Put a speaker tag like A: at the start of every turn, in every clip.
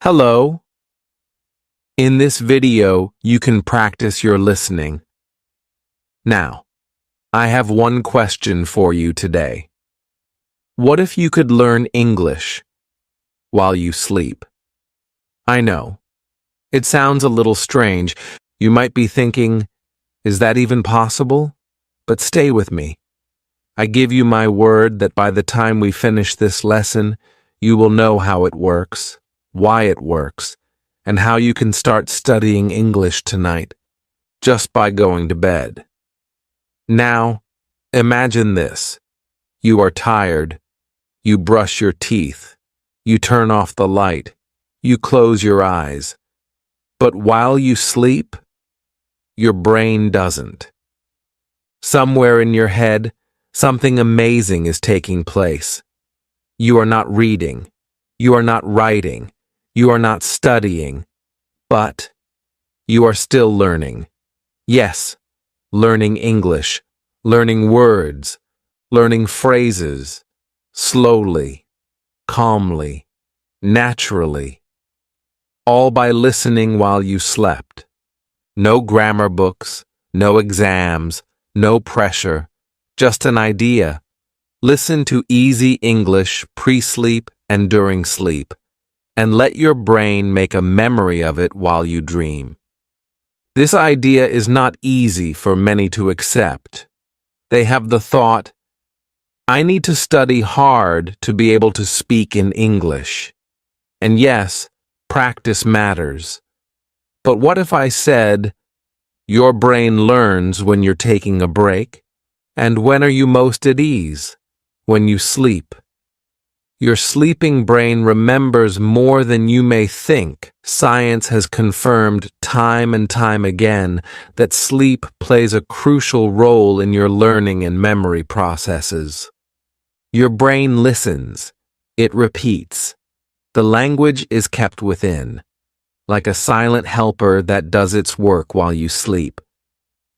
A: Hello. In this video, you can practice your listening. Now, I have one question for you today. What if you could learn English while you sleep? I know, it sounds a little strange. You might be thinking, is that even possible? But stay with me. I give you my word that by the time we finish this lesson, you will know how it works, why it works, and how you can start studying English tonight, just by going to bed. Now, imagine this. You are tired. You brush your teeth. You turn off the light. You close your eyes. But while you sleep, your brain doesn't. Somewhere in your head, something amazing is taking place. You are not reading. You are not writing. You are not studying. But you are still learning. Yes, learning English, learning words, learning phrases, slowly, calmly, naturally, all by listening while you slept. No grammar books, no exams, no pressure, just an idea. Listen to easy English pre-sleep and during sleep, and let your brain make a memory of it while you dream. This idea is not easy for many to accept. They have the thought, I need to study hard to be able to speak in English. And yes, practice matters. But what if I said, your brain learns when you're taking a break? And when are you most at ease? When you sleep. Your sleeping brain remembers more than you may think. Science has confirmed time and time again that sleep plays a crucial role in your learning and memory processes. Your brain listens. It repeats. The language is kept within, like a silent helper that does its work while you sleep.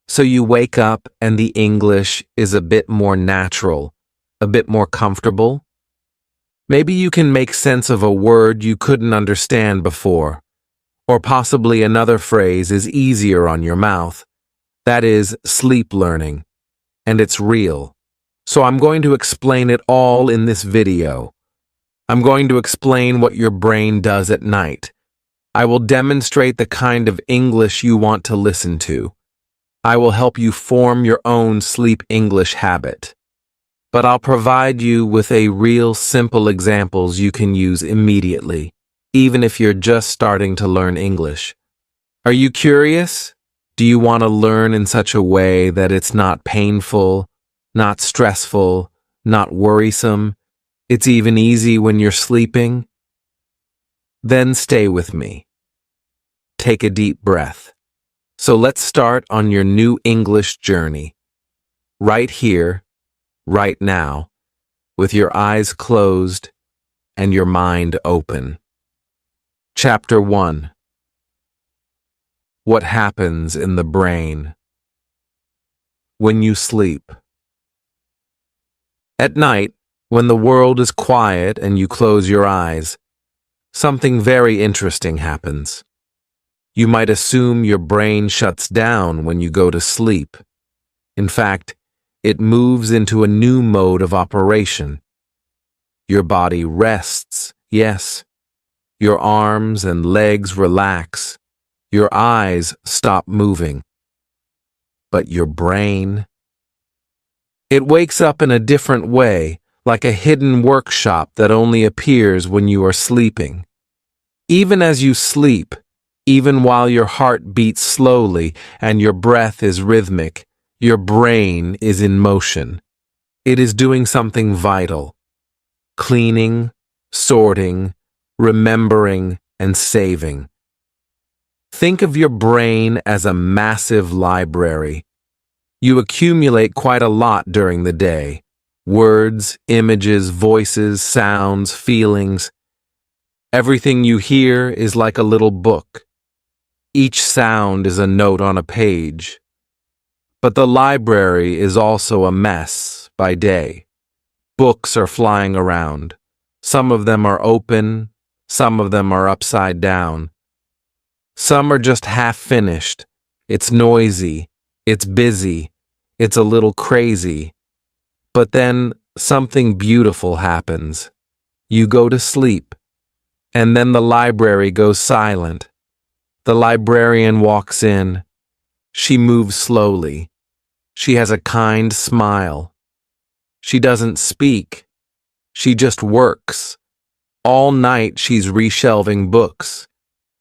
A: So you wake up and the English is a bit more natural, a bit more comfortable. Maybe you can make sense of a word you couldn't understand before, or possibly another phrase is easier on your mouth. That is sleep learning, and it's real. So I'm going to explain it all in this video. I'm going to explain what your brain does at night. I will demonstrate the kind of English you want to listen to. I will help you form your own sleep English habit. But I'll provide you with real simple examples you can use immediately, even if you're just starting to learn English. Are you curious? Do you want to learn in such a way that it's not painful, not stressful, not worrisome? It's even easy when you're sleeping? Then stay with me. Take a deep breath. So let's start on your new English journey. Right here, right now, with your eyes closed and your mind open. Chapter 1. What happens in the brain when you sleep? At night, when the world is quiet and you close your eyes, something very interesting happens. You might assume your brain shuts down when you go to sleep. In fact, it moves into a new mode of operation. Your body rests, yes. Your arms and legs relax. Your eyes stop moving. But your brain, it wakes up in a different way, like a hidden workshop that only appears when you are sleeping. Even as you sleep, even while your heart beats slowly and your breath is rhythmic, your brain is in motion. It is doing something vital. Cleaning, sorting, remembering, and saving. Think of your brain as a massive library. You accumulate quite a lot during the day. Words, images, voices, sounds, feelings. Everything you hear is like a little book. Each sound is a note on a page. But the library is also a mess by day. Books are flying around. Some of them are open, Some of them are upside down. Some are just half finished. It's noisy. It's busy. It's a little crazy. But then something beautiful happens. You go to sleep. And then the library goes silent. The librarian walks in. She moves slowly. She has a kind smile. She doesn't speak. She just works. All night she's reshelving books.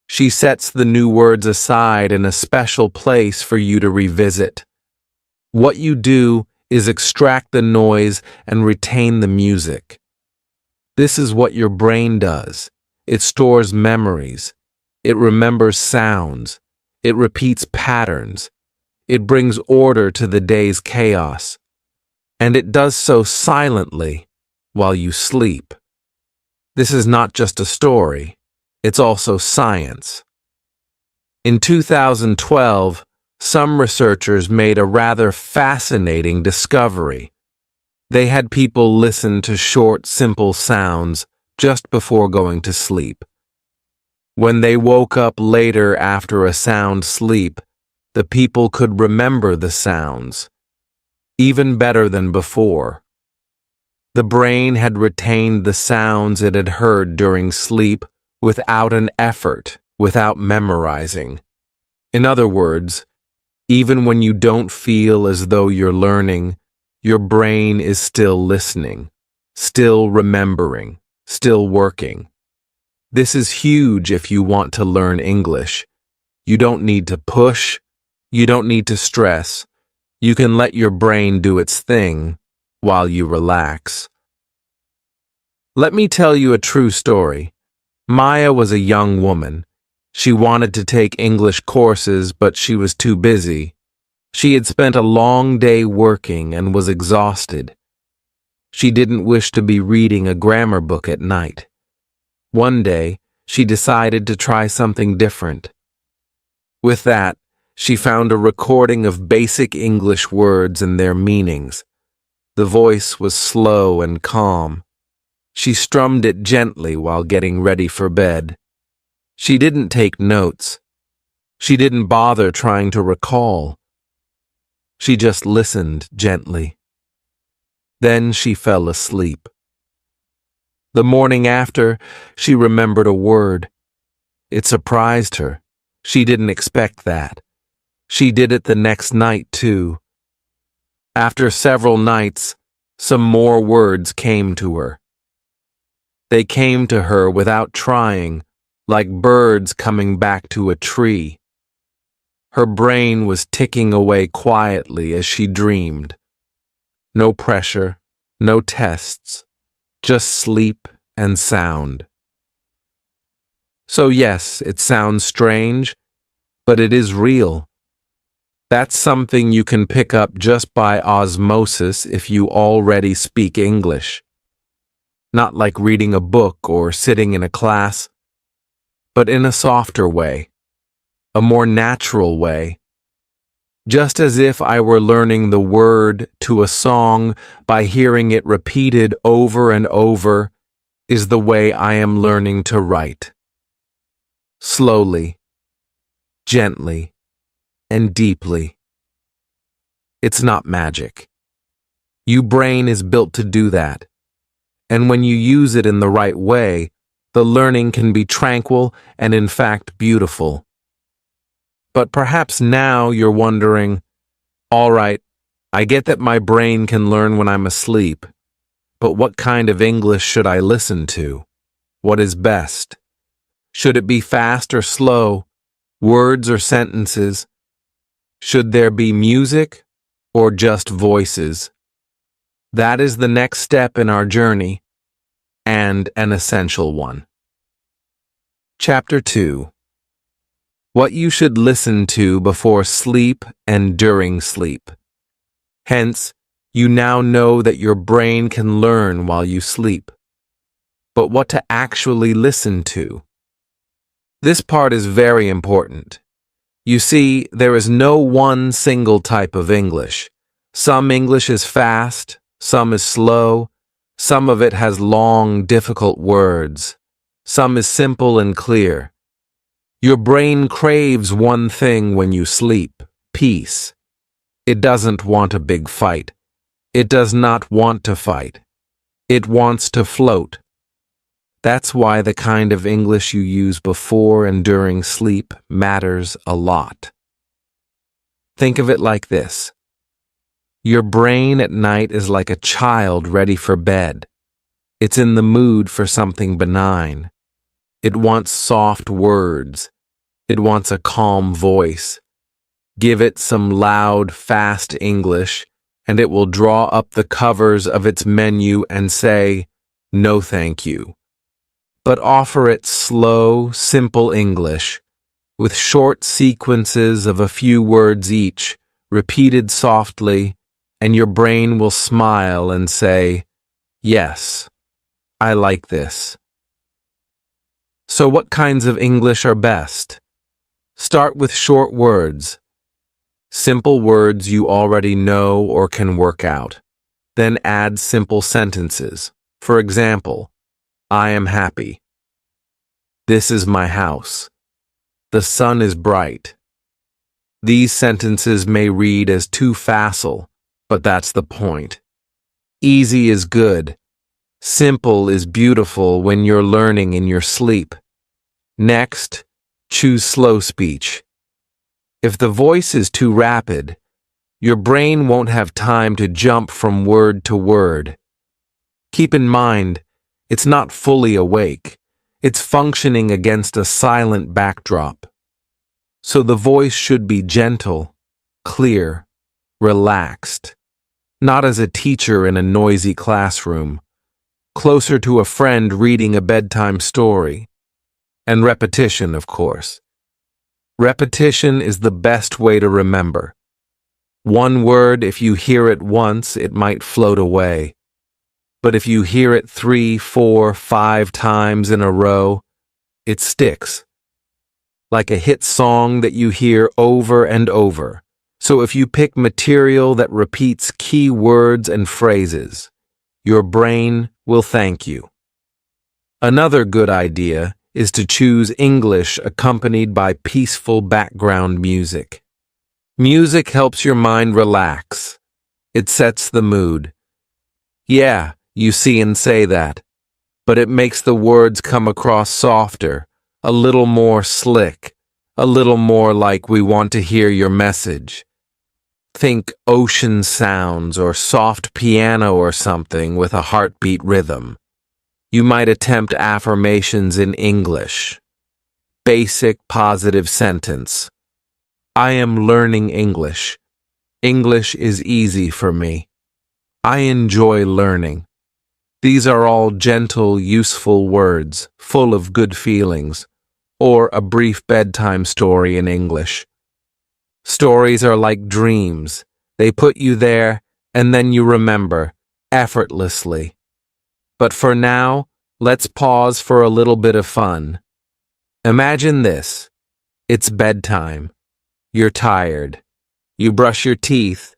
A: She sets the new words aside in a special place for you to revisit. What you do is extract the noise and retain the music. This is what your brain does. It stores memories. It remembers sounds. It repeats patterns. It brings order to the day's chaos. And it does so silently while you sleep. This is not just a story. It's also science. In 2012, some researchers made a rather fascinating discovery. They had people listen to short, simple sounds just before going to sleep. When they woke up later after a sound sleep, the people could remember the sounds, even better than before. The brain had retained the sounds it had heard during sleep without an effort, without memorizing. In other words, even when you don't feel as though you're learning, your brain is still listening, still remembering, still working. This is huge if you want to learn English. You don't need to push. You don't need to stress. You can let your brain do its thing while you relax. Let me tell you a true story. Maya was a young woman. She wanted to take English courses, but she was too busy. She had spent a long day working and was exhausted. She didn't wish to be reading a grammar book at night. One day, she decided to try something different. With that, she found a recording of basic English words and their meanings. The voice was slow and calm. She strummed it gently while getting ready for bed. She didn't take notes. She didn't bother trying to recall. She just listened gently. Then she fell asleep. The morning after, she remembered a word. It surprised her. She didn't expect that. She did it the next night, too. After several nights, some more words came to her. They came to her without trying, like birds coming back to a tree. Her brain was ticking away quietly as she dreamed. No pressure, no tests, just sleep and sound. So yes, it sounds strange, but it is real. That's something you can pick up just by osmosis if you already speak English. Not like reading a book or sitting in a class, but in a softer way, a more natural way. Just as if I were learning the word to a song by hearing it repeated over and over, is the way I am learning to write. Slowly, gently, and deeply. It's not magic. Your brain is built to do that. And when you use it in the right way, the learning can be tranquil and in fact beautiful. But perhaps now you're wondering, all right, I get that my brain can learn when I'm asleep, but what kind of English should I listen to? What is best? Should it be fast or slow, words or sentences? Should there be music or just voices? That is the next step in our journey, and an essential one. Chapter 2. What you should listen to before sleep and during sleep. Hence, you now know that your brain can learn while you sleep. But what to actually listen to? This part is very important. You see, there is no one single type of English. Some English is fast, some is slow, some of it has long, difficult words. Some is simple and clear. Your brain craves one thing when you sleep: peace. It doesn't want a big fight. It does not want to fight. It wants to float. That's why the kind of English you use before and during sleep matters a lot. Think of it like this. Your brain at night is like a child ready for bed. It's in the mood for something benign. It wants soft words. It wants a calm voice. Give it some loud, fast English, and it will draw up the covers of its menu and say, "No, thank you." But offer it slow, simple English, with short sequences of a few words each, repeated softly, and your brain will smile and say, "Yes, I like this." So what kinds of English are best? Start with short words. Simple words you already know or can work out. Then add simple sentences. For example, I am happy. This is my house. The sun is bright. These sentences may read as too facile, but that's the point. Easy is good. Simple is beautiful when you're learning in your sleep. Next, choose slow speech. If the voice is too rapid, your brain won't have time to jump from word to word. Keep in mind, it's not fully awake. It's functioning against a silent backdrop. So the voice should be gentle, clear, relaxed. Not as a teacher in a noisy classroom. Closer to a friend reading a bedtime story. And repetition, of course. Repetition is the best way to remember. One word, if you hear it once, it might float away. But if you hear it 3, 4, 5 times in a row, it sticks. Like a hit song that you hear over and over. So if you pick material that repeats key words and phrases, your brain will thank you. Another good idea is to choose English accompanied by peaceful background music. Music helps your mind relax. It sets the mood. Yeah, you see and say that, but it makes the words come across softer, a little more slick, a little more like we want to hear your message. Think ocean sounds or soft piano or something with a heartbeat rhythm. You might attempt affirmations in English. Basic positive sentence. I am learning English. English is easy for me. I enjoy learning. These are all gentle, useful words, full of good feelings, or a brief bedtime story in English. Stories are like dreams. They put you there, and then you remember, effortlessly. But for now, let's pause for a little bit of fun. Imagine this. It's bedtime. You're tired. You brush your teeth.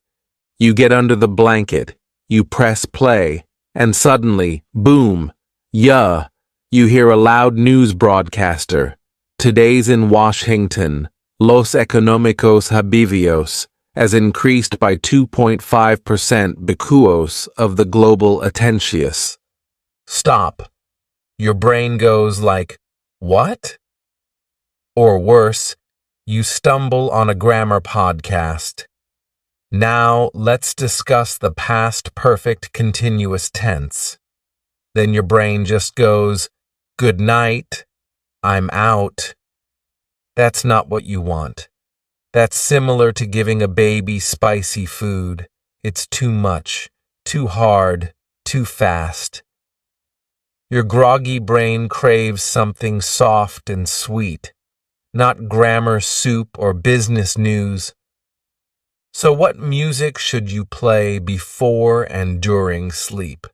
A: You get under the blanket. You press play. And suddenly, boom, you hear a loud news broadcaster. Today's in Washington, Los Económicos Habivios has increased by 2.5% because of the global attentious. Stop. Your brain goes like, what? Or worse, you stumble on a grammar podcast. Now let's discuss the past perfect continuous tense. Then your brain just goes, good night, I'm out. That's not what you want. That's similar to giving a baby spicy food. It's too much, too hard, too fast. Your groggy brain craves something soft and sweet, not grammar soup or business news. So what music should you play before and during sleep?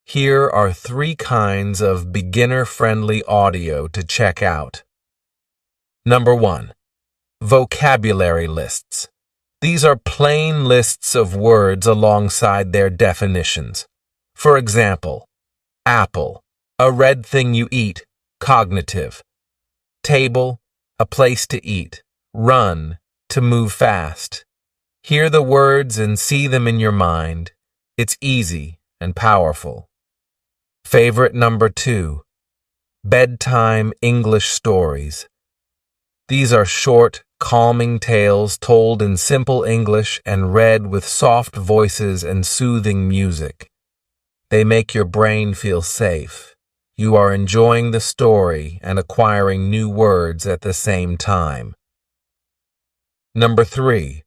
A: Here are 3 kinds of beginner-friendly audio to check out. Number 1. Vocabulary lists. These are plain lists of words alongside their definitions. For example, apple, A red thing you eat, cognitive. Table, a place to eat. Run, to move fast. Hear the words and see them in your mind. It's easy and powerful. Favorite number 2, bedtime English stories. These are short, calming tales told in simple English and read with soft voices and soothing music. They make your brain feel safe. You are enjoying the story and acquiring new words at the same time. Number 3,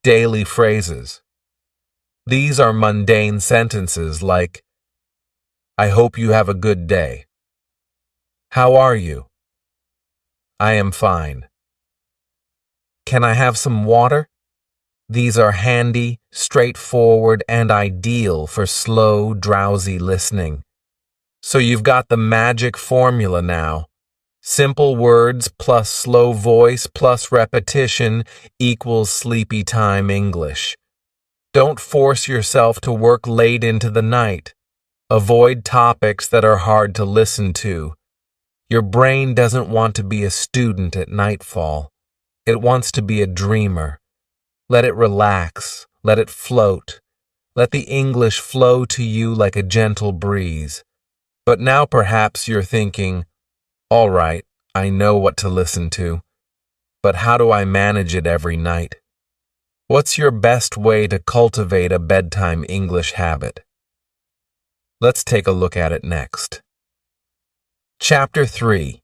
A: daily phrases. These are mundane sentences like, I hope you have a good day. How are you? I am fine. Can I have some water? These are handy, straightforward, and ideal for slow, drowsy listening. So you've got the magic formula now. Simple words plus slow voice plus repetition equals sleepy time English. Don't force yourself to work late into the night. Avoid topics that are hard to listen to. Your brain doesn't want to be a student at nightfall. It wants to be a dreamer. Let it relax. Let it float. Let the English flow to you like a gentle breeze. But now perhaps you're thinking, all right, I know what to listen to. But how do I manage it every night? What's your best way to cultivate a bedtime English habit? Let's take a look at it next. Chapter 3.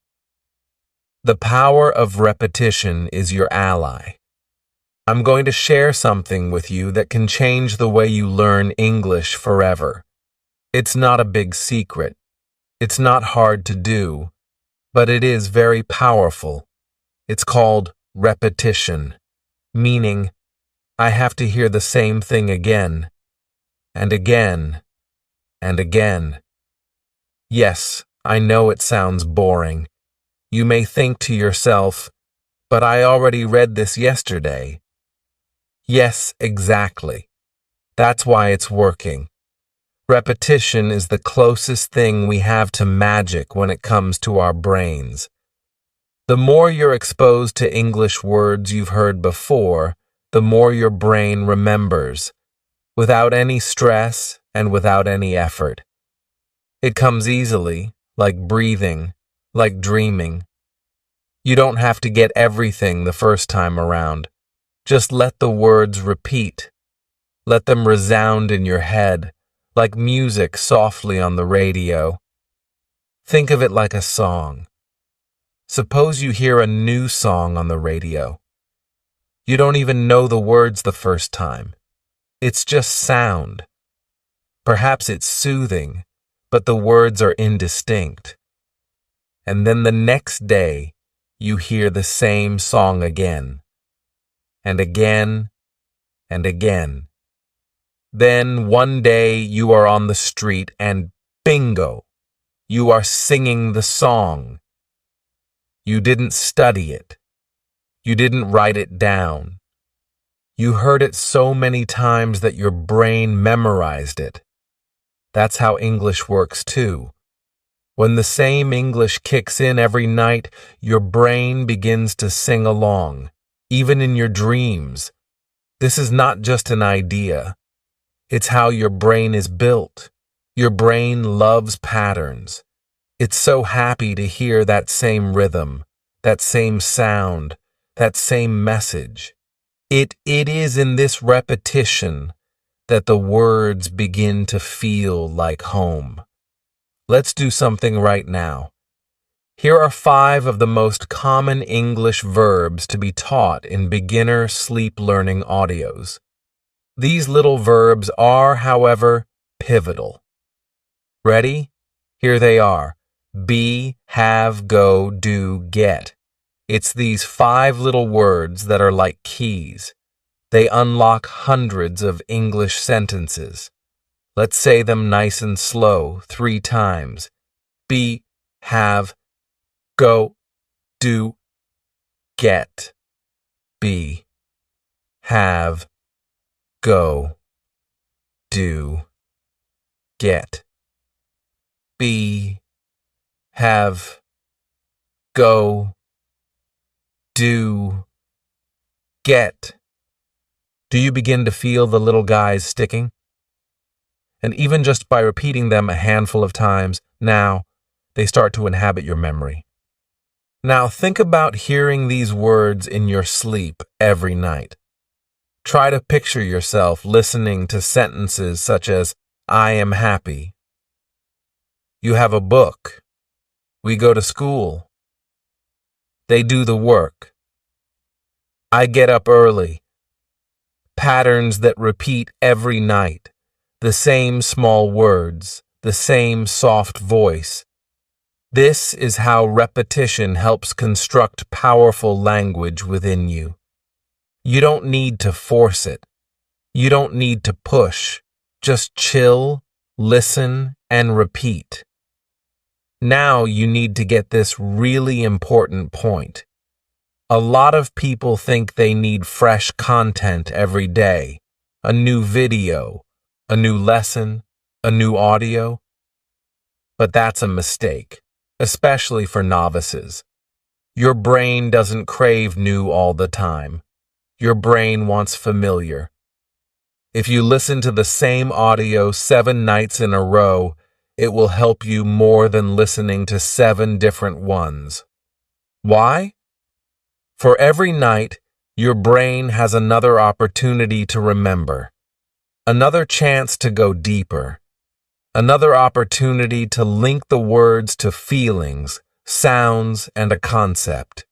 A: The power of repetition is your ally. I'm going to share something with you that can change the way you learn English forever. It's not a big secret. It's not hard to do, but it is very powerful. It's called repetition, meaning I have to hear the same thing again, and again, and again. Yes, I know it sounds boring. You may think to yourself, but I already read this yesterday. Yes, exactly. That's why it's working. Repetition is the closest thing we have to magic when it comes to our brains. The more you're exposed to English words you've heard before, the more your brain remembers, without any stress and without any effort. It comes easily, like breathing, like dreaming. You don't have to get everything the first time around. Just let the words repeat. Let them resound in your head, like music softly on the radio. Think of it like a song. Suppose you hear a new song on the radio. You don't even know the words the first time. It's just sound. Perhaps it's soothing, but the words are indistinct. And then the next day, you hear the same song again, and again, and again. Then one day you are on the street and bingo, you are singing the song. You didn't study it. You didn't write it down. You heard it so many times that your brain memorized it. That's how English works too. When the same English kicks in every night, your brain begins to sing along, even in your dreams. This is not just an idea. It's how your brain is built. Your brain loves patterns. It's so happy to hear that same rhythm, that same sound, that same message. It is in this repetition that the words begin to feel like home. Let's do something right now. Here are 5 of the most common English verbs to be taught in beginner sleep learning audios. These little verbs are, however, pivotal. Ready? Here they are. Be, have, go, do, get. It's these 5 little words that are like keys. They unlock hundreds of English sentences. Let's say them nice and slow 3 times. Be, have, go, do, get. Be, have, go, do, get. be, have, go, do, get. Do you begin to feel the little guys sticking? And even just by repeating them a handful of times, now they start to inhabit your memory. Now think about hearing these words in your sleep every night. Try to picture yourself listening to sentences such as, I am happy. You have a book. We go to school. They do the work. I get up early. Patterns that repeat every night. The same small words, the same soft voice. This is how repetition helps construct powerful language within you. You don't need to force it. You don't need to push. Just chill, listen, and repeat. Now you need to get this really important point. A lot of people think they need fresh content every day, a new video, a new lesson, a new audio. But that's a mistake, especially for novices. Your brain doesn't crave new all the time. Your brain wants familiar. If you listen to the same audio 7 nights in a row, it will help you more than listening to 7 different ones. Why? For every night, your brain has another opportunity to remember, another chance to go deeper, another opportunity to link the words to feelings, sounds, and a concept.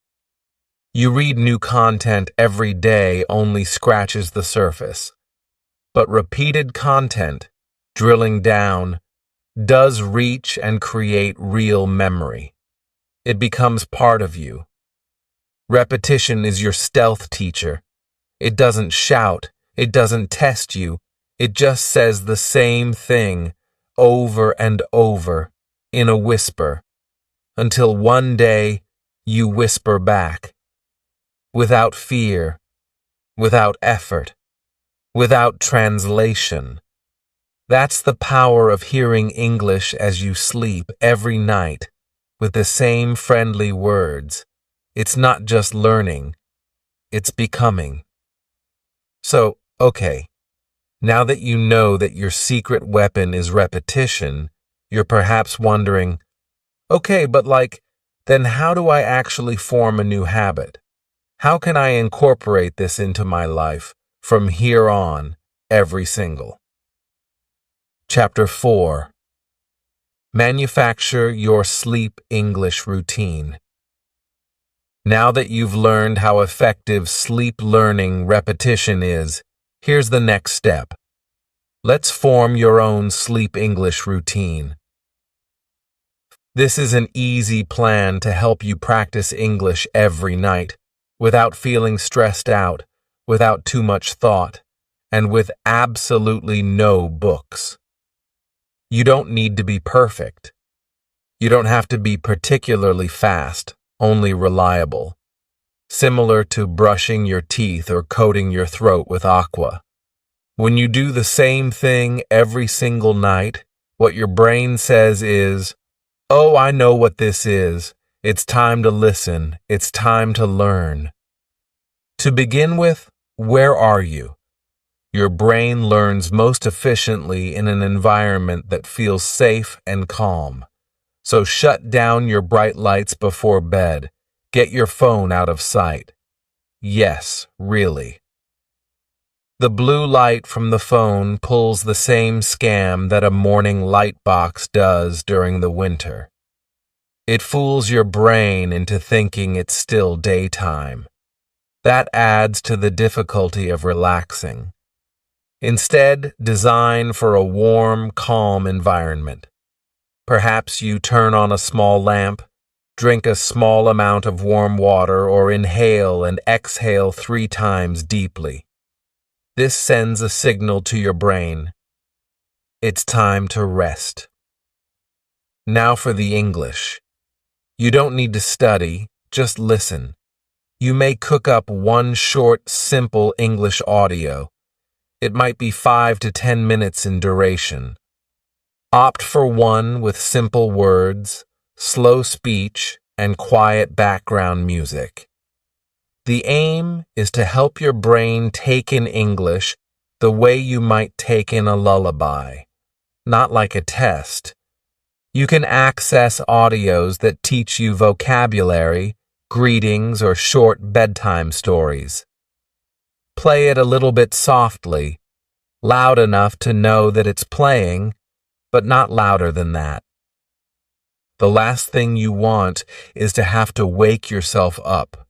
A: You read new content every day only scratches the surface, but repeated content, drilling down, does reach and create real memory. It becomes part of you. Repetition is your stealth teacher. It doesn't shout. It doesn't test you. It just says the same thing over and over in a whisper until one day you whisper back. Without fear, without effort, without translation. That's the power of hearing English as you sleep every night with the same friendly words. It's not just learning, it's becoming. So, okay, now that you know that your secret weapon is repetition, you're perhaps wondering, okay, but then how do I actually form a new habit? How can I incorporate this into my life from here on, every single? Chapter 4. Manufacture your sleep English routine. Now that you've learned how effective sleep learning repetition is, here's the next step. Let's form your own sleep English routine. This is an easy plan to help you practice English every night, without feeling stressed out, without too much thought, and with absolutely no books. You don't need to be perfect. You don't have to be particularly fast, only reliable. Similar to brushing your teeth or coating your throat with aqua. When you do the same thing every single night, what your brain says is, oh, I know what this is. It's time to listen. It's time to learn. To begin with, where are you? Your brain learns most efficiently in an environment that feels safe and calm. So shut down your bright lights before bed. Get your phone out of sight. Yes, really. The blue light from the phone pulls the same scam that a morning light box does during the winter. It fools your brain into thinking it's still daytime. That adds to the difficulty of relaxing. Instead, design for a warm, calm environment. Perhaps you turn on a small lamp, drink a small amount of warm water, or inhale and exhale 3 times deeply. This sends a signal to your brain. It's time to rest. Now for the English. You don't need to study, just listen. You may cook up one short, simple English audio. It might be 5 to 10 minutes in duration. Opt for one with simple words, slow speech, and quiet background music. The aim is to help your brain take in English the way you might take in a lullaby, not like a test. You can access audios that teach you vocabulary, greetings, or short bedtime stories. Play it a little bit softly, loud enough to know that it's playing, but not louder than that. The last thing you want is to have to wake yourself up.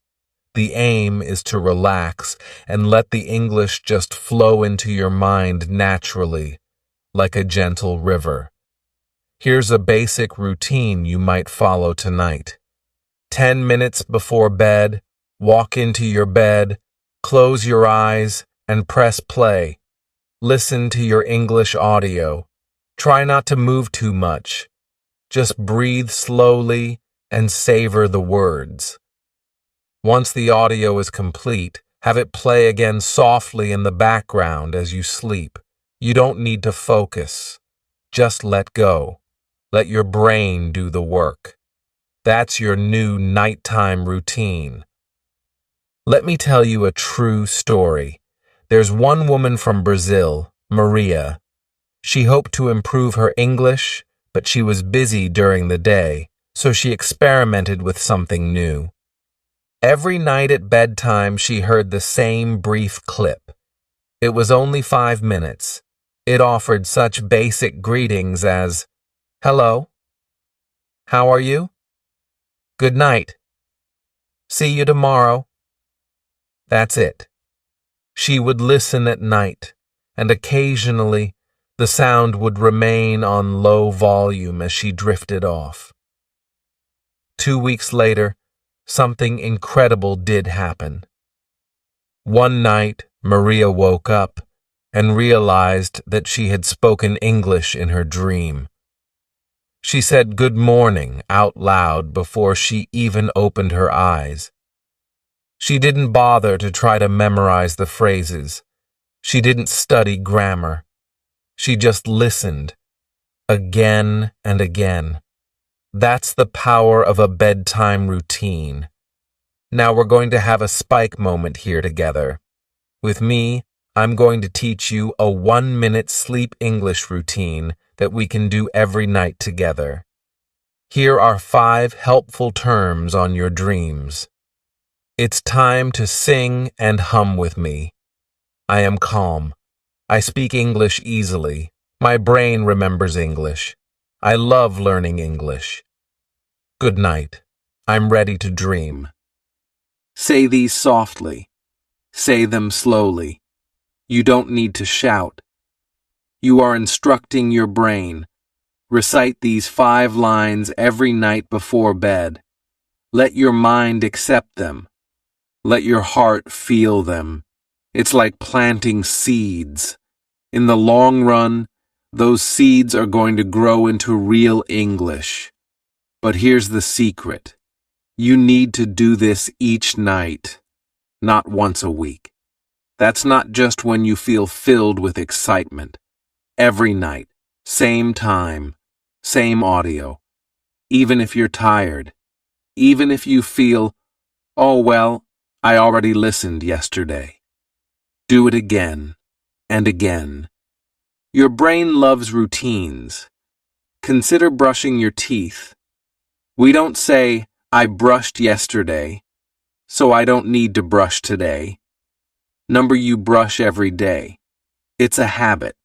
A: The aim is to relax and let the English just flow into your mind naturally, like a gentle river. Here's a basic routine you might follow tonight. 10 minutes before bed, walk into your bed, close your eyes, and press play. Listen to your English audio. Try not to move too much. Just breathe slowly and savor the words. Once the audio is complete, have it play again softly in the background as you sleep. You don't need to focus. Just let go. Let your brain do the work. That's your new nighttime routine. Let me tell you a true story. There's one woman from Brazil, Maria. She hoped to improve her English, but she was busy during the day, so she experimented with something new. Every night at bedtime, she heard the same brief clip. It was only 5 minutes. It offered such basic greetings as, "Hello. How are you? Good night. See you tomorrow." That's it. She would listen at night, and occasionally the sound would remain on low volume as she drifted off. 2 weeks later, something incredible did happen. One night, Maria woke up and realized that she had spoken English in her dream. She said "good morning" out loud before she even opened her eyes. She didn't bother to try to memorize the phrases. She didn't study grammar. She just listened, again and again. That's the power of a bedtime routine. Now we're going to have a spike moment here together. With me, I'm going to teach you a 1-minute sleep English routine that we can do every night together. Here are 5 helpful terms on your dreams. It's time to sing and hum with me. I am calm. I speak English easily. My brain remembers English. I love learning English. Good night. I'm ready to dream. Say these softly. Say them slowly. You don't need to shout. You are instructing your brain. Recite these 5 lines every night before bed. Let your mind accept them. Let your heart feel them. It's like planting seeds. In the long run, those seeds are going to grow into real English. But here's the secret. You need to do this each night, not once a week. That's not just when you feel filled with excitement. Every night, same time, same audio. Even if you're tired, even if you feel, "Oh well, I already listened yesterday." Do it again and again. Your brain loves routines. Consider brushing your teeth. We don't say, "I brushed yesterday, so I don't need to brush today." You brush every day. It's a habit.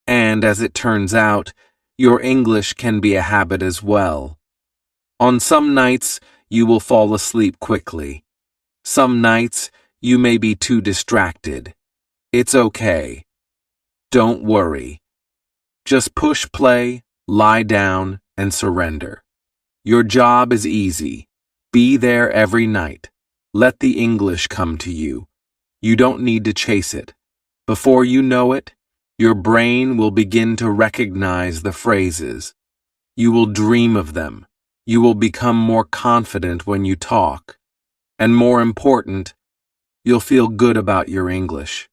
A: And as it turns out, your English can be a habit as well. On some nights, you will fall asleep quickly. Some nights, you may be too distracted. It's okay. Don't worry. Just push play, lie down, and surrender. Your job is easy. Be there every night. Let the English come to you. You don't need to chase it. Before you know it, your brain will begin to recognize the phrases. You will dream of them. You will become more confident when you talk. And more important, you'll feel good about your English.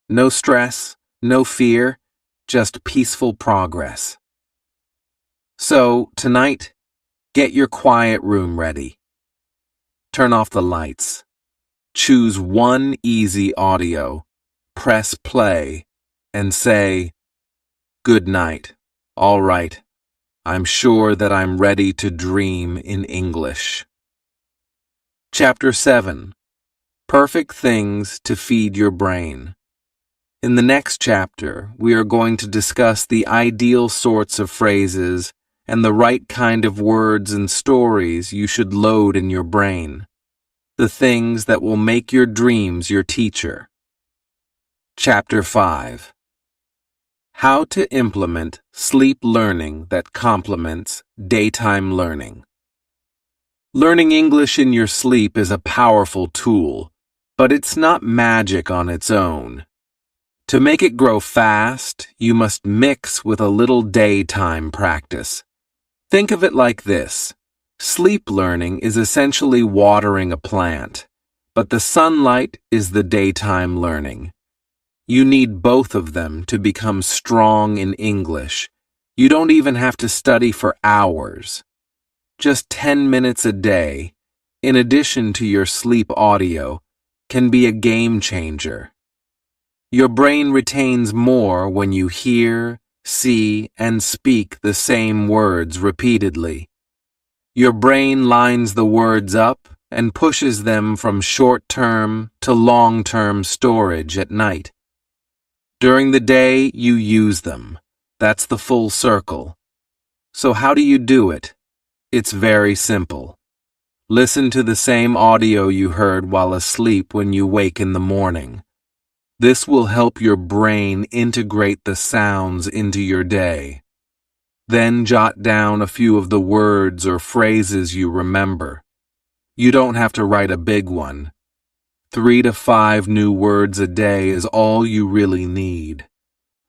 A: No stress, no fear, just peaceful progress. So, tonight, get your quiet room ready. Turn off the lights. Choose one easy audio, press play, and say, "Good night. All right. I'm sure that I'm ready to dream in English." Chapter 7. Perfect Things to Feed Your Brain. In the next chapter, we are going to discuss the ideal sorts of phrases and the right kind of words and stories you should load in your brain. The things that will make your dreams your teacher. Chapter 5. How to implement sleep learning that complements daytime learning. Learning English in your sleep is a powerful tool, but it's not magic on its own. To make it grow fast, you must mix with a little daytime practice. Think of it like this. Sleep learning is essentially watering a plant, but the sunlight is the daytime learning. You need both of them to become strong in English. You don't even have to study for hours. Just 10 minutes a day, in addition to your sleep audio, can be a game changer. Your brain retains more when you hear, see, and speak the same words repeatedly. Your brain lines the words up and pushes them from short-term to long-term storage at night. During the day, you use them. That's the full circle. So how do you do it? It's very simple. Listen to the same audio you heard while asleep when you wake in the morning. This will help your brain integrate the sounds into your day. Then jot down a few of the words or phrases you remember. You don't have to write a big one. 3 to 5 new words a day is all you really need.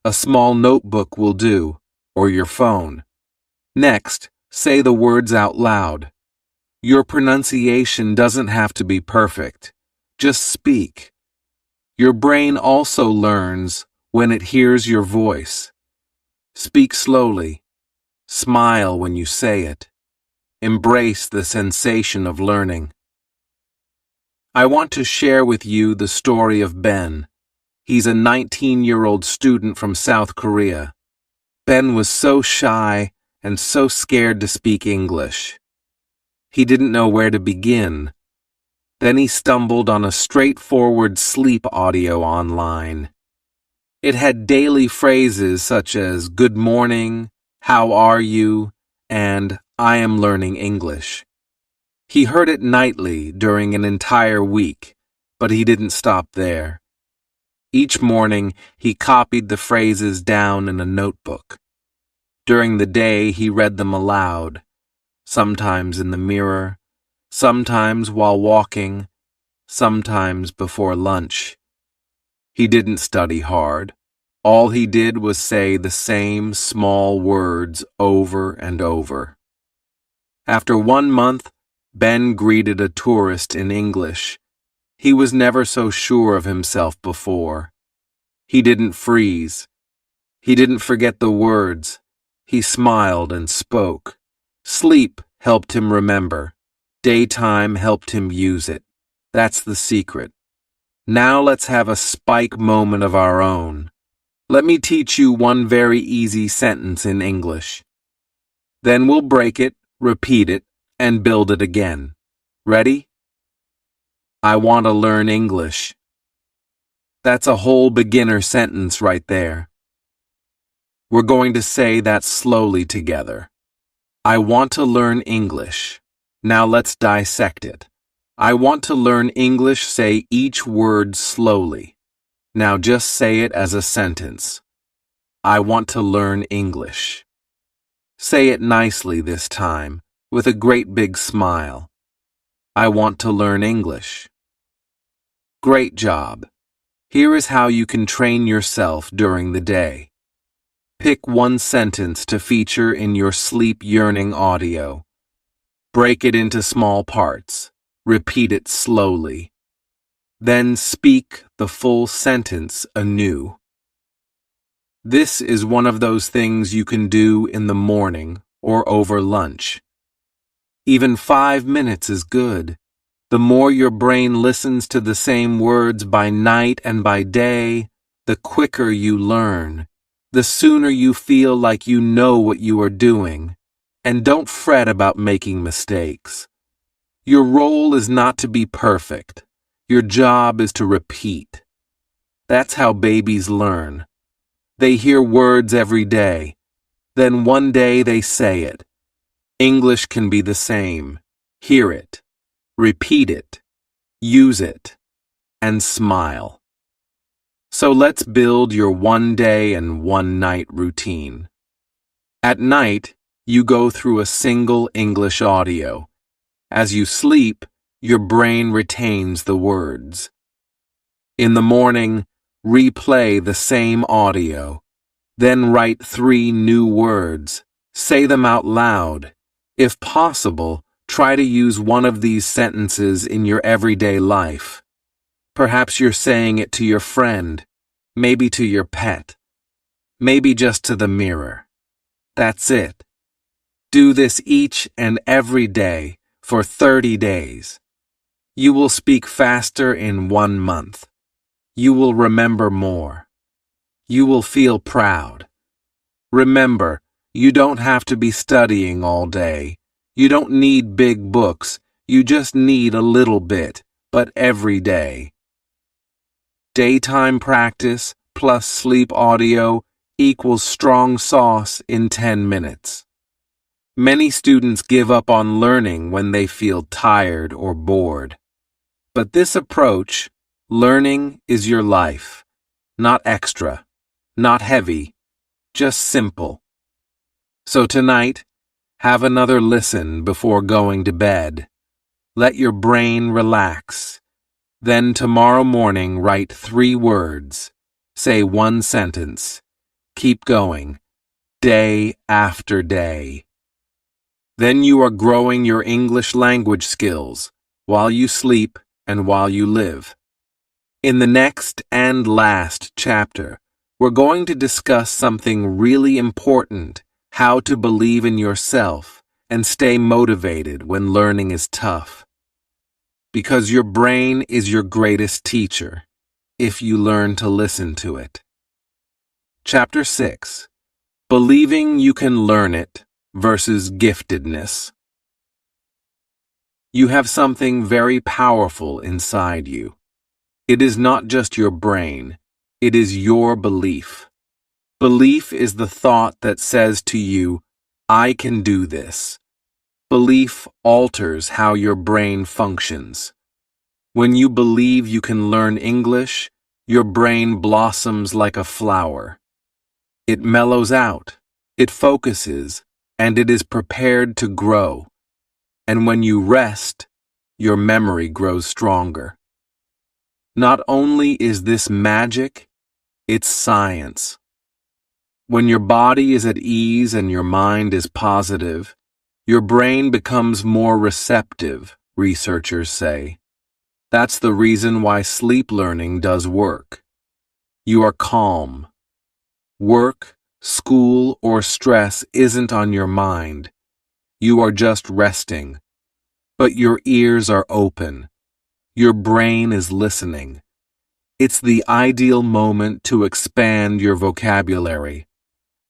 A: A small notebook will do, or your phone. Next, say the words out loud. Your pronunciation doesn't have to be perfect. Just speak. Your brain also learns when it hears your voice. Speak slowly. Smile when you say it. Embrace the sensation of learning. I want to share with you the story of Ben. He's a 19-year-old student from South Korea. Ben was so shy and so scared to speak English. He didn't know where to begin. Then he stumbled on a straightforward sleep audio online. It had daily phrases such as "Good morning," "How are you?" and "I am learning English." He heard it nightly during an entire week, but he didn't stop there. Each morning, he copied the phrases down in a notebook. During the day, he read them aloud, sometimes in the mirror, sometimes while walking, sometimes before lunch. He didn't study hard. All he did was say the same small words over and over. After 1 month, Ben greeted a tourist in English. He was never so sure of himself before. He didn't freeze. He didn't forget the words. He smiled and spoke. Sleep helped him remember. Daytime helped him use it. That's the secret. Now let's have a spike moment of our own. Let me teach you one very easy sentence in English. Then we'll break it, repeat it, and build it again. Ready? I want to learn English. That's a whole beginner sentence right there. We're going to say that slowly together. I want to learn English. Now let's dissect it. I want to learn English. Say each word slowly. Now just say it as a sentence. I want to learn English. Say it nicely this time, with a great big smile. I want to learn English. Great job. Here is how you can train yourself during the day. Pick one sentence to feature in your sleep yearning audio. Break it into small parts. Repeat it slowly. Then speak the full sentence anew. This is one of those things you can do in the morning or over lunch. Even 5 minutes is good. The more your brain listens to the same words by night and by day, the quicker you learn, the sooner you feel like you know what you are doing. And don't fret about making mistakes. Your role is not to be perfect. Your job is to repeat. That's how babies learn. They hear words every day. Then one day they say it. English can be the same. Hear it, repeat it, use it, and smile. So let's build your 1 day and 1 night routine. At night, you go through a single English audio. As you sleep, your brain retains the words. In the morning, replay the same audio. Then write 3 new words. Say them out loud. If possible, try to use one of these sentences in your everyday life. Perhaps you're saying it to your friend, maybe to your pet, maybe just to the mirror. That's it. Do this each and every day for 30 days. You will speak faster in 1 month. You will remember more. You will feel proud. Remember, you don't have to be studying all day. You don't need big books. You just need a little bit, but every day. Daytime practice plus sleep audio equals strong sauce in 10 minutes. Many students give up on learning when they feel tired or bored. But this approach, learning is your life, not extra, not heavy, just simple. So tonight, have another listen before going to bed. Let your brain relax. Then tomorrow morning write 3 words. Say 1 sentence. Keep going, day after day. Then you are growing your English language skills while you sleep and while you live. In the next and last chapter, we're going to discuss something really important: how to believe in yourself and stay motivated when learning is tough. Because your brain is your greatest teacher, if you learn to listen to it. Chapter 6. Believing you can learn it versus giftedness. You have something very powerful inside you. It is not just your brain, it is your belief. Belief is the thought that says to you, I can do this. Belief alters how your brain functions. When you believe you can learn English, your brain blossoms like a flower. It mellows out, it focuses, and it is prepared to grow. And when you rest, your memory grows stronger. Not only is this magic, it's science. When your body is at ease and your mind is positive, your brain becomes more receptive, researchers say. That's the reason why sleep learning does work. You are calm. Work, school, or stress isn't on your mind. You are just resting. But your ears are open. Your brain is listening. It's the ideal moment to expand your vocabulary,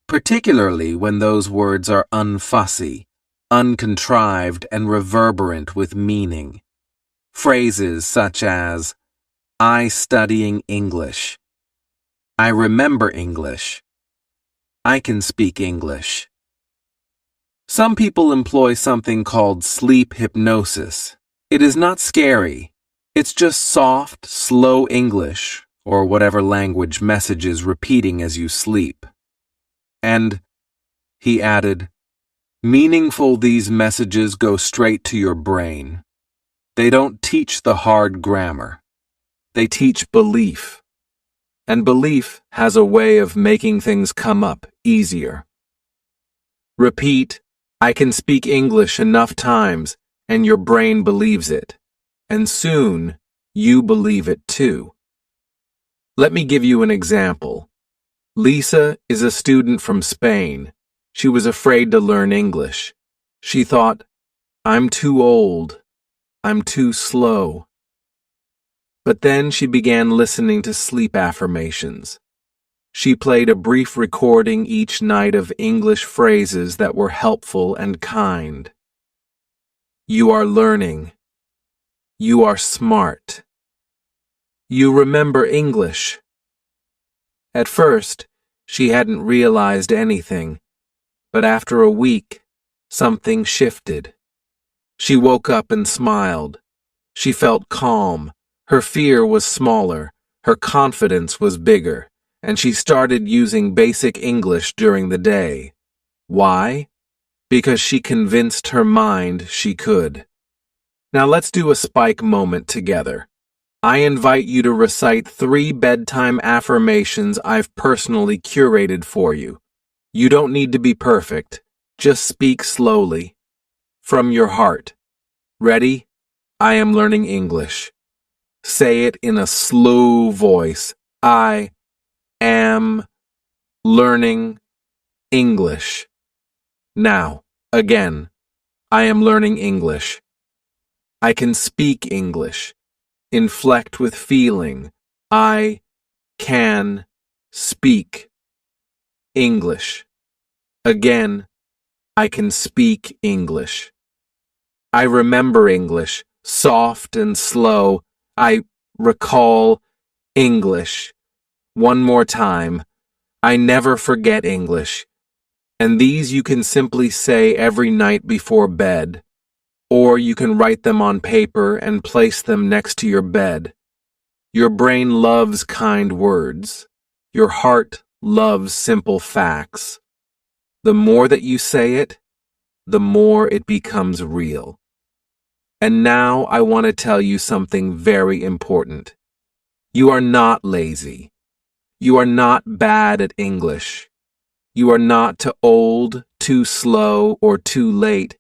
A: particularly when those words are unfussy, uncontrived, and reverberant with meaning. Phrases such as, I studying English, I remember English, I can speak English. Some people employ something called sleep hypnosis. It is not scary. It's just soft, slow English, or whatever language messages repeating as you sleep. And, he added, meaningful, these messages go straight to your brain. They don't teach the hard grammar. They teach belief. And belief has a way of making things come up easier. Repeat, I can speak English enough times, and your brain believes it. And soon, you believe it too. Let me give you an example. Lisa is a student from Spain. She was afraid to learn English. She thought, I'm too old. I'm too slow. But then she began listening to sleep affirmations. She played a brief recording each night of English phrases that were helpful and kind. You are learning. You are smart. You remember English. At first, she hadn't realized anything, but after a week, something shifted. She woke up and smiled. She felt calm. Her fear was smaller. Her confidence was bigger. And she started using basic English during the day. Why? Because she convinced her mind she could. Now let's do a spike moment together. I invite you to recite 3 bedtime affirmations I've personally curated for you. You don't need to be perfect. Just speak slowly. From your heart. Ready? I am learning English. Say it in a slow voice. I am learning English. Now, again, I am learning English. I can speak English. Inflect with feeling. I can speak English. Again, I can speak English. I remember English, soft and slow. I recall English. One more time. I never forget English. And these you can simply say every night before bed, or you can write them on paper and place them next to your bed. Your brain loves kind words. Your heart loves simple facts. The more that you say it, the more it becomes real. And now I want to tell you something very important. You are not lazy. You are not bad at English. You are not too old, too slow, or too late.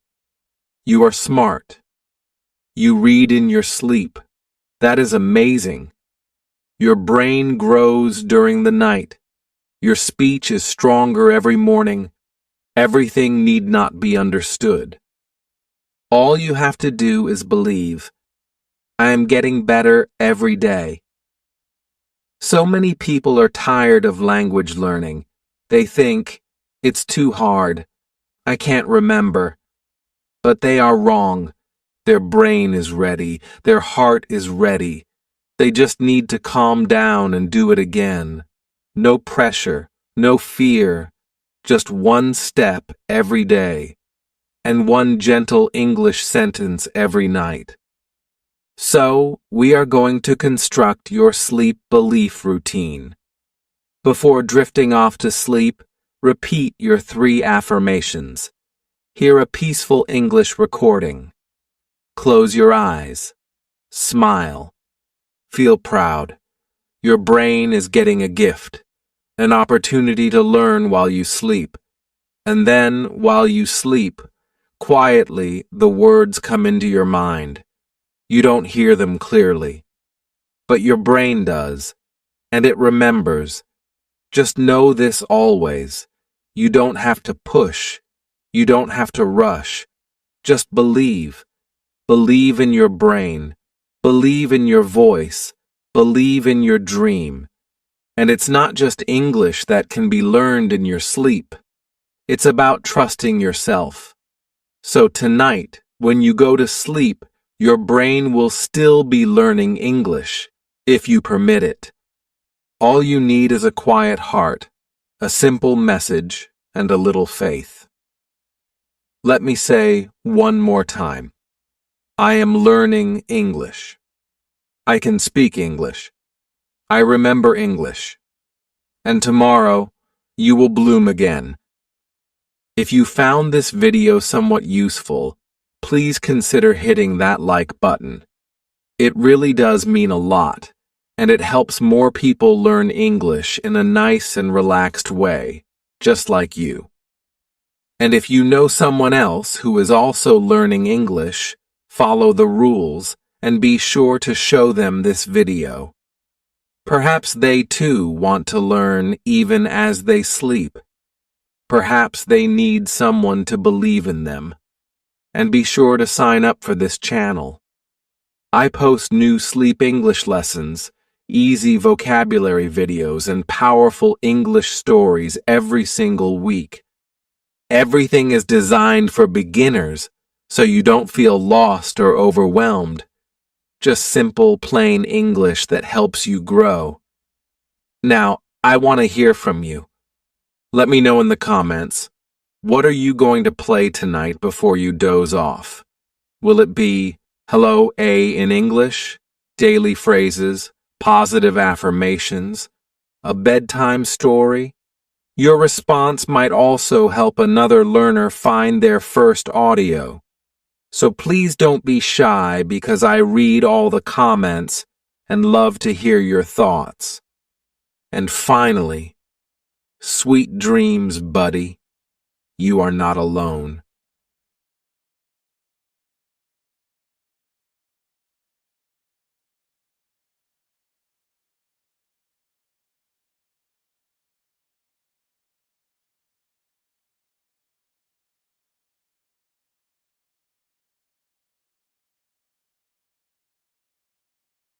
A: You are smart. You read in your sleep. That is amazing. Your brain grows during the night. Your speech is stronger every morning. Everything need not be understood. All you have to do is believe. I am getting better every day. So many people are tired of language learning. They think, it's too hard. I can't remember. But they are wrong. Their brain is ready. Their heart is ready. They just need to calm down and do it again. No pressure, no fear. Just one step every day. And one gentle English sentence every night. So, we are going to construct your sleep belief routine. Before drifting off to sleep, repeat your 3 affirmations. Hear a peaceful English recording. Close your eyes. Smile. Feel proud. Your brain is getting a gift, an opportunity to learn while you sleep. And then, while you sleep, quietly the words come into your mind. You don't hear them clearly, but your brain does, and it remembers. Just know this always. You don't have to push. You don't have to rush. Just believe. Believe in your brain. Believe in your voice. Believe in your dream. And it's not just English that can be learned in your sleep. It's about trusting yourself. So tonight, when you go to sleep, your brain will still be learning English, if you permit it. All you need is a quiet heart, a simple message, and a little faith. Let me say one more time. I am learning English. I can speak English. I remember English. And tomorrow, you will bloom again. If you found this video somewhat useful, please consider hitting that like button. It really does mean a lot, and it helps more people learn English in a nice and relaxed way, just like you. And if you know someone else who is also learning English, follow the rules and be sure to show them this video. Perhaps they too want to learn even as they sleep. Perhaps they need someone to believe in them. And be sure to sign up for this channel. I post new sleep English lessons, easy vocabulary videos, and powerful English stories every single week. Everything is designed for beginners, so you don't feel lost or overwhelmed. Just simple, plain English that helps you grow. Now, I want to hear from you. Let me know in the comments, what are you going to play tonight before you doze off? Will it be Hello A in English, daily phrases, positive affirmations, a bedtime story? Your response might also help another learner find their first audio. So please don't be shy because I read all the comments and love to hear your thoughts. And finally, sweet dreams, buddy. You are not alone.